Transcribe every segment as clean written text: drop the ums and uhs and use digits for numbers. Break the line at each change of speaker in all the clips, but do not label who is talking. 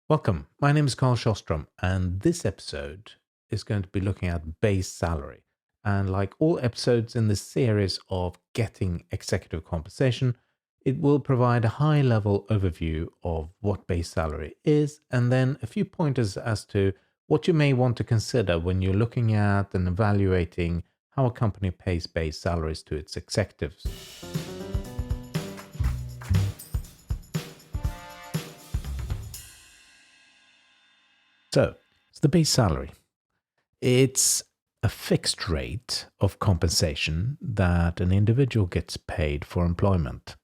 Welcome. My name is Sjostrom, and this episode is going to be looking at base salary. And like all episodes in this series of getting executive compensation, it will provide a high level overview of what base salary is, and then a few pointers as to what you may want to consider when you're looking at and evaluating how a company pays base salaries to its executives. So, it's the base salary. It's a fixed rate of compensation that an individual gets paid for employment.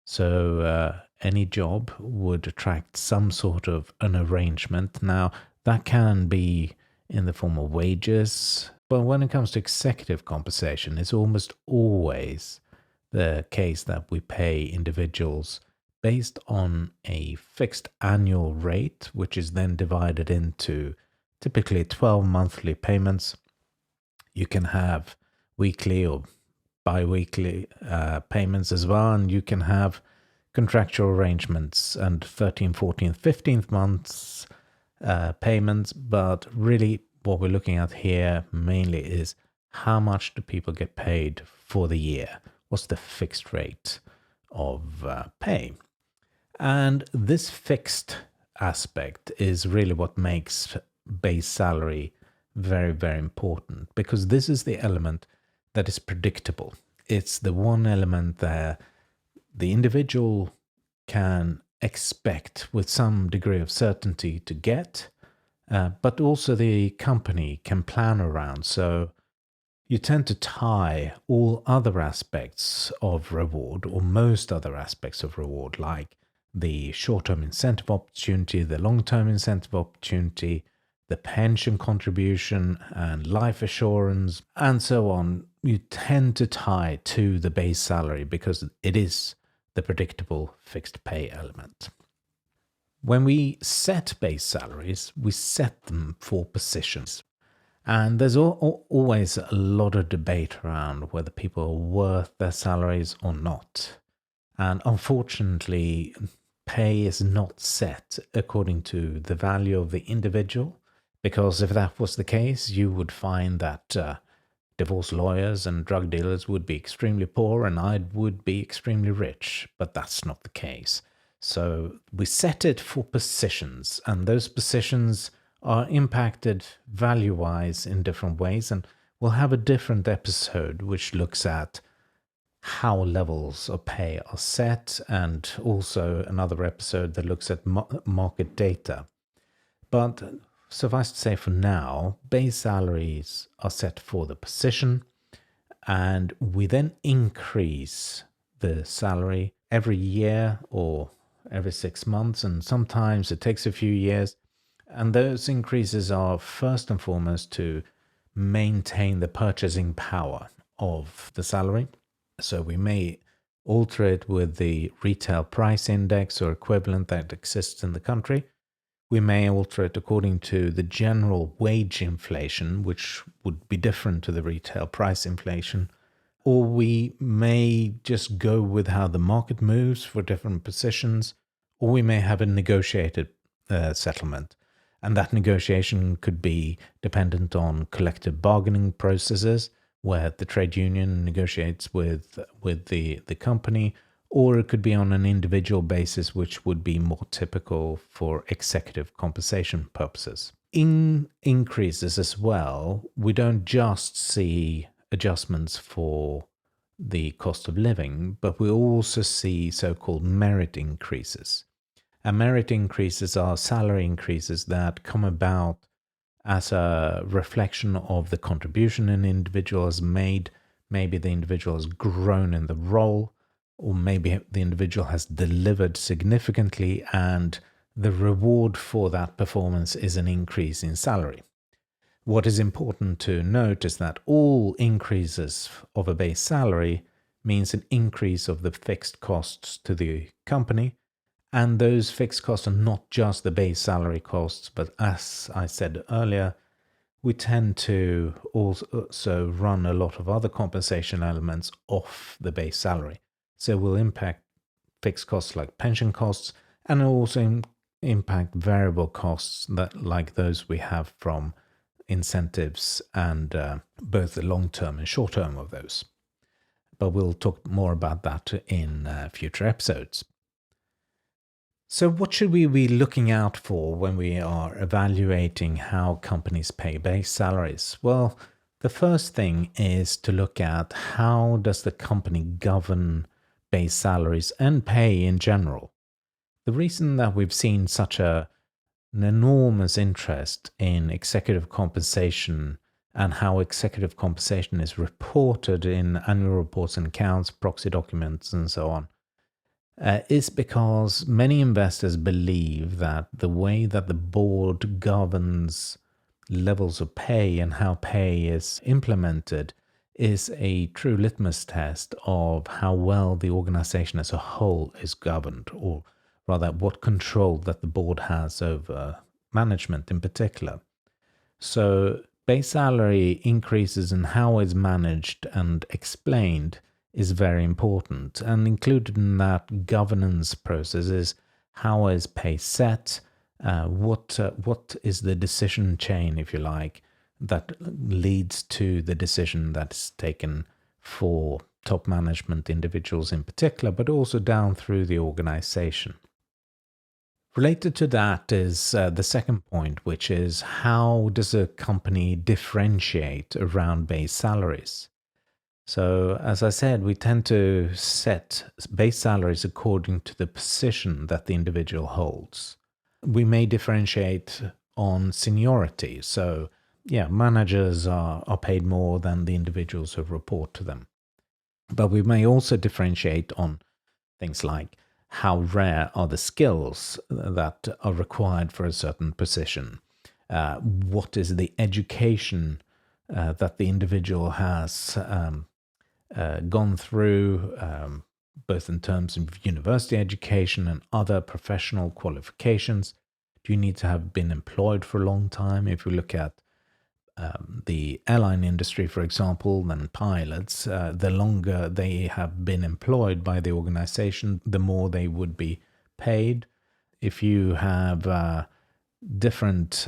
So any job would attract some sort of an arrangement. Now, that can be in the form of wages, but when it comes to executive compensation, it's almost always the case that we pay individuals based on a fixed annual rate, which is then divided into typically 12 monthly payments. You can have weekly or bi-weekly payments as well, and you can have contractual arrangements and 13th, 14th, 15th months payments. But really what we're looking at here mainly is how much do people get paid for the year? What's the fixed rate of pay? And this fixed aspect is really what makes base salary very, very important, because this is the element that is predictable. It's the one element that the individual can expect with some degree of certainty to get, but also the company can plan around. So you tend to tie all other aspects of reward, or most other aspects of reward, like the short-term incentive opportunity, the long-term incentive opportunity, the pension contribution and life assurance, and so on. You tend to tie to the base salary because it is the predictable fixed pay element. When we set base salaries, we set them for positions. And there's always a lot of debate around whether people are worth their salaries or not. And unfortunately, pay is not set according to the value of the individual, because if that was the case, you would find that divorce lawyers and drug dealers would be extremely poor and I would be extremely rich, but that's not the case. So we set it for positions, and those positions are impacted value-wise in different ways, and we'll have a different episode which looks at how levels of pay are set, and also another episode that looks at market data. But suffice to say, for now, base salaries are set for the position, and we then increase the salary every year or every 6 months, and sometimes it takes a few years. And those increases are first and foremost to maintain the purchasing power of the salary. So we may alter it with the retail price index or equivalent that exists in the country. We may alter it according to the general wage inflation, which would be different to the retail price inflation. Or we may just go with how the market moves for different positions, or we may have a negotiated settlement. And that negotiation could be dependent on collective bargaining processes, where the trade union negotiates with the company, or it could be on an individual basis, which would be more typical for executive compensation purposes. In increases as well, we don't just see adjustments for the cost of living, but we also see so-called merit increases. And merit increases are salary increases that come about as a reflection of the contribution an individual has made. Maybe the individual has grown in the role, or maybe the individual has delivered significantly, and the reward for that performance is an increase in salary. What is important to note is that all increases of a base salary means an increase of the fixed costs to the company. And those fixed costs are not just the base salary costs, but as I said earlier, we tend to also run a lot of other compensation elements off the base salary. So it will impact fixed costs like pension costs, and also impact variable costs like those we have from incentives and both the long term and short term of those. But we'll talk more about that in future episodes. So, what should we be looking out for when we are evaluating how companies pay base salaries? Well, the first thing is to look at how does the company govern base salaries and pay in general. The reason that we've seen such an enormous interest in executive compensation and how executive compensation is reported in annual reports and accounts, proxy documents, and so on, is because many investors believe that the way that the board governs levels of pay and how pay is implemented is a true litmus test of how well the organization as a whole is governed, or rather what control that the board has over management in particular. So base salary increases and how it's managed and explained is very important, and included in that governance process is how is pay set, what is the decision chain, if you like, that leads to the decision that's taken for top management individuals in particular, but also down through the organization. Related to that is the second point, which is how does a company differentiate around base salaries? So, as I said, we tend to set base salaries according to the position that the individual holds. We may differentiate on seniority. So, yeah, managers are paid more than the individuals who report to them. But we may also differentiate on things like how rare are the skills that are required for a certain position? What is the education that the individual has gone through, both in terms of university education and other professional qualifications? Do you need to have been employed for a long time? If we look at the airline industry, for example, then pilots, the longer they have been employed by the organization, the more they would be paid. If you have different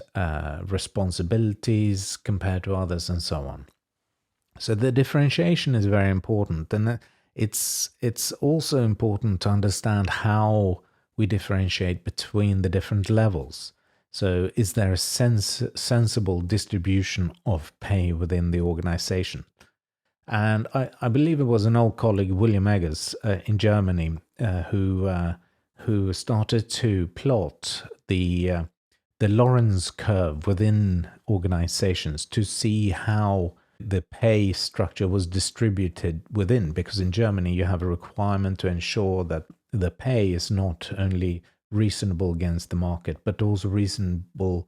responsibilities compared to others and so on. So the differentiation is very important, and it's also important to understand how we differentiate between the different levels. So is there a sensible distribution of pay within the organization? And I believe it was an old colleague, William Eggers, in Germany, who started to plot the Lorenz curve within organizations to see how the pay structure was distributed within, because in Germany you have a requirement to ensure that the pay is not only reasonable against the market, but also reasonable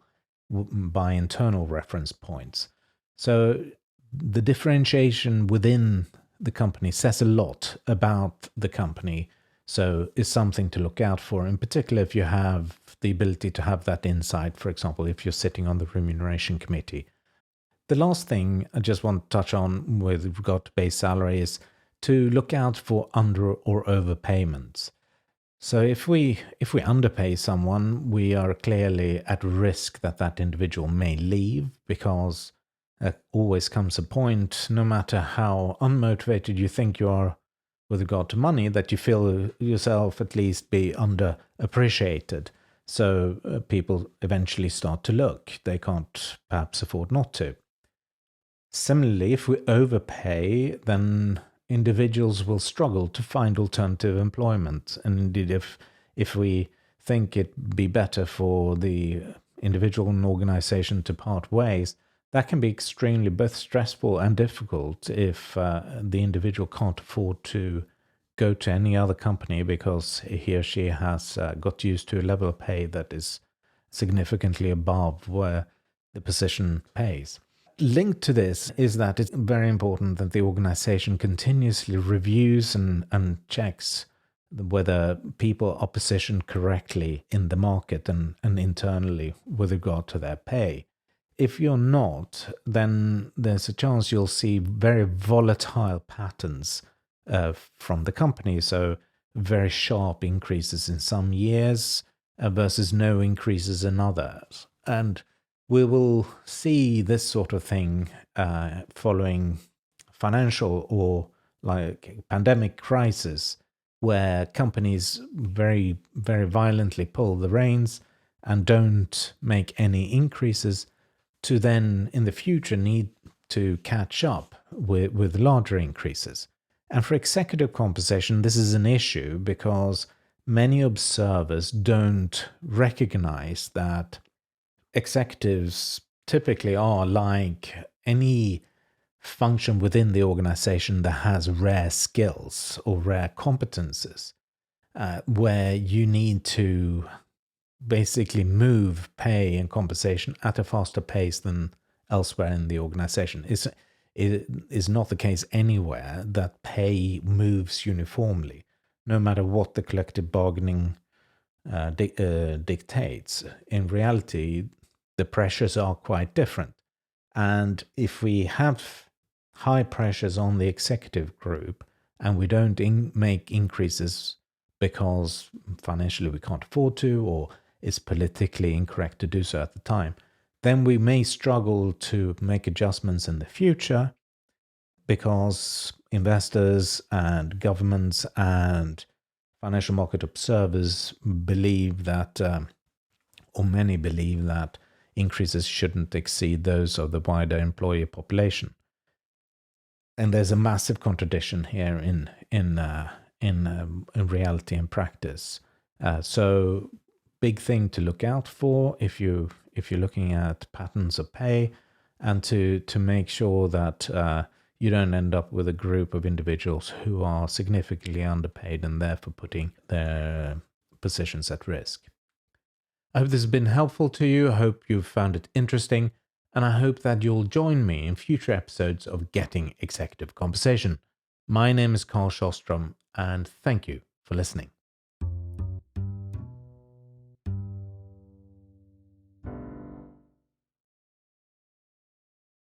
by internal reference points. So the differentiation within the company says a lot about the company, so is something to look out for, in particular if you have the ability to have that insight, for example, if you're sitting on the remuneration committee. The last thing I just want to touch on with regard to base salary is to look out for under or overpayments. So if we underpay someone, we are clearly at risk that that individual may leave, because there always comes a point, no matter how unmotivated you think you are with regard to money, that you feel yourself at least be underappreciated. So people eventually start to look. They can't perhaps afford not to. Similarly, if we overpay, then individuals will struggle to find alternative employment. And indeed, if we think it'd be better for the individual and organization to part ways, that can be extremely both stressful and difficult if the individual can't afford to go to any other company because he or she has got used to a level of pay that is significantly above where the position pays. Linked to this is that it's very important that the organization continuously reviews and checks whether people are positioned correctly in the market and internally with regard to their pay. If you're not, then there's a chance you'll see very volatile patterns from the company. So very sharp increases in some years, versus no increases in others. And we will see this sort of thing following financial or like pandemic crisis, where companies very, very violently pull the reins and don't make any increases, to then in the future need to catch up with larger increases. And for executive compensation, this is an issue because many observers don't recognize that executives typically are like any function within the organization that has rare skills or rare competences, where you need to basically move pay and compensation at a faster pace than elsewhere in the organization. It is not the case anywhere that pay moves uniformly, no matter what the collective bargaining dictates. In reality, the pressures are quite different. And if we have high pressures on the executive group and we don't make increases because financially we can't afford to, or it's politically incorrect to do so at the time, then we may struggle to make adjustments in the future because investors and governments and financial market observers believe that, or many believe that, increases shouldn't exceed those of the wider employee population. And there's a massive contradiction here in reality and practice. So big thing to look out for if you're looking at patterns of pay, and to make sure that you don't end up with a group of individuals who are significantly underpaid and therefore putting their positions at risk. I hope this has been helpful to you. I hope you've found it interesting, and I hope that you'll join me in future episodes of Getting Executive Compensation. My name is Sjostrom, and thank you for listening.